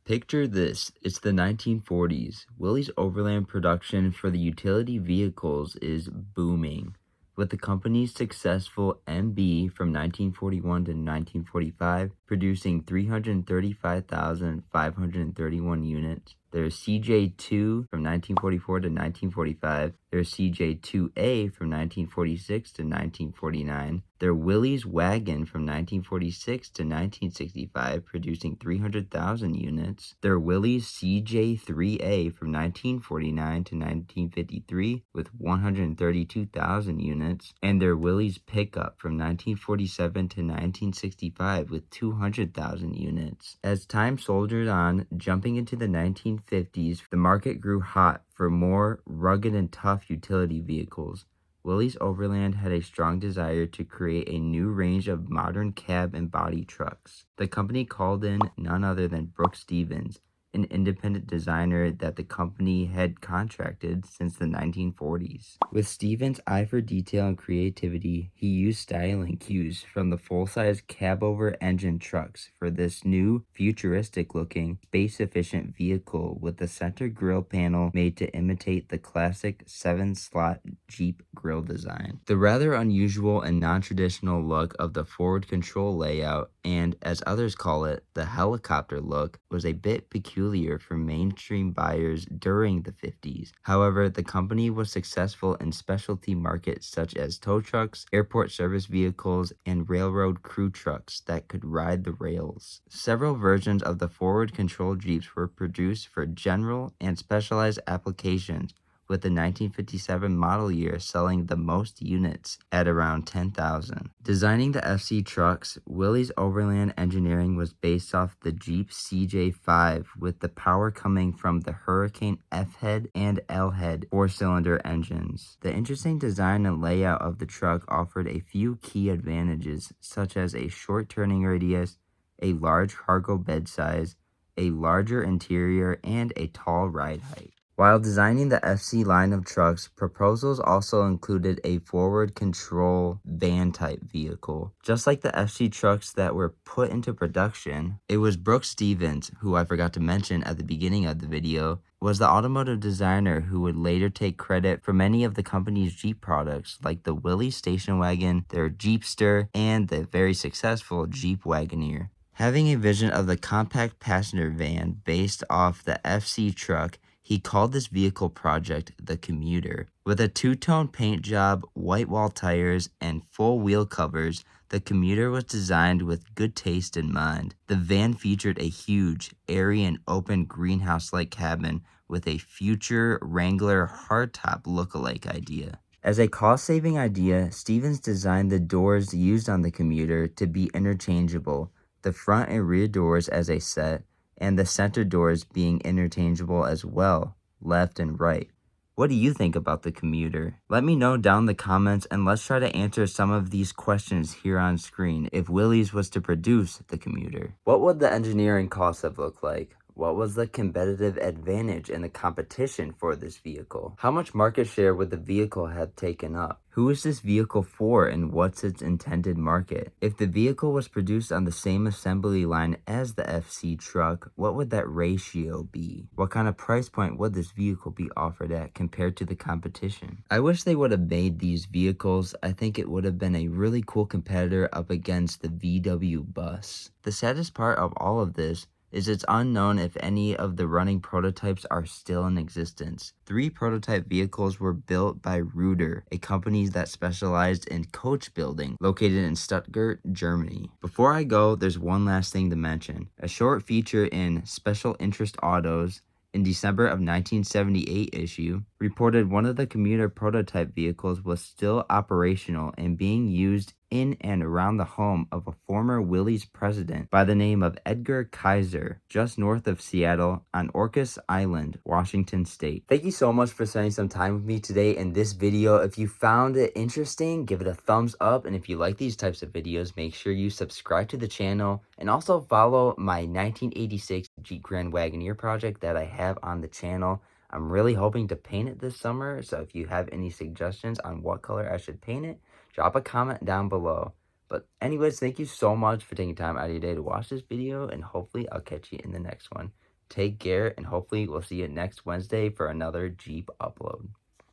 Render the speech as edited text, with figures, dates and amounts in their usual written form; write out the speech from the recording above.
Picture this, it's the 1940s. Willys Overland production for the utility vehicles is booming. With the company's successful MB from 1941 to 1945 producing 335,531 units, there's CJ2 from 1944 to 1945, there's CJ2A from 1946 to 1949, their Willys Wagon from 1946 to 1965 producing 300,000 units, their Willys CJ3A from 1949 to 1953 with 132,000 units, and their Willys Pickup from 1947 to 1965 with 200,000 units. As time soldiered on, jumping into the 1950s, the market grew hot for more rugged and tough utility vehicles. Willys Overland had a strong desire to create a new range of modern cab and body trucks. The company called in none other than Brooks Stevens, an independent designer that the company had contracted since the 1940s. With Stevens' eye for detail and creativity, he used styling cues from the full-size cab-over engine trucks for this new, futuristic-looking, space-efficient vehicle with the center grille panel made to imitate the classic 7-slot Jeep grille design. The rather unusual and non-traditional look of the forward control layout and, as others call it, the helicopter look, was a bit peculiar for mainstream buyers during the 50s. However, the company was successful in specialty markets such as tow trucks, airport service vehicles, and railroad crew trucks that could ride the rails. Several versions of the forward control Jeeps were produced for general and specialized applications, with the 1957 model year selling the most units at around 10,000. Designing the FC trucks, Willys Overland engineering was based off the Jeep CJ5, with the power coming from the Hurricane F-head and L-head 4-cylinder engines. The interesting design and layout of the truck offered a few key advantages, such as a short turning radius, a large cargo bed size, a larger interior, and a tall ride height. While designing the FC line of trucks, proposals also included a forward control van-type vehicle. Just like the FC trucks that were put into production, it was Brooks Stevens, who I forgot to mention at the beginning of the video, was the automotive designer who would later take credit for many of the company's Jeep products, like the Willys station wagon, their Jeepster, and the very successful Jeep Wagoneer. Having a vision of the compact passenger van based off the FC truck, he called this vehicle project the Commuter. With a two-tone paint job, white wall tires, and full wheel covers, the Commuter was designed with good taste in mind. The van featured a huge, airy, and open greenhouse-like cabin with a future Wrangler hardtop look-alike idea. As a cost-saving idea, Stevens designed the doors used on the Commuter to be interchangeable, the front and rear doors as a set, and the center doors being interchangeable as well, left and right. What do you think about the Commuter? Let me know down in the comments, and let's try to answer some of these questions here on screen. If Willys was to produce the Commuter, what would the engineering costs have looked like? What was the competitive advantage in the competition for this vehicle? How much market share would the vehicle have taken up? Who is this vehicle for and what's its intended market? If the vehicle was produced on the same assembly line as the FC truck, what would that ratio be? What kind of price point would this vehicle be offered at compared to the competition? I wish they would have made these vehicles. I think it would have been a really cool competitor up against the VW bus. The saddest part of all of this is it's unknown if any of the running prototypes are still in existence. 3 prototype vehicles were built by Reuter, a company that specialized in coach building, located in Stuttgart, Germany. Before I go, there's one last thing to mention. A short feature in Special Interest Autos in December of 1978 issue reported one of the Commuter prototype vehicles was still operational and being used in and around the home of a former Willys president by the name of Edgar Kaiser, just north of Seattle on Orcas Island, Washington State. Thank you so much for spending some time with me today in this video. If you found it interesting, give it a thumbs up, and if you like these types of videos, make sure you subscribe to the channel and also follow my 1986 Jeep Grand Wagoneer project that I have on the channel. I'm really hoping to paint it this summer, so if you have any suggestions on what color I should paint it, drop a comment down below. But anyways, thank you so much for taking time out of your day to watch this video, and hopefully I'll catch you in the next one. Take care, and hopefully we'll see you next Wednesday for another Jeep upload.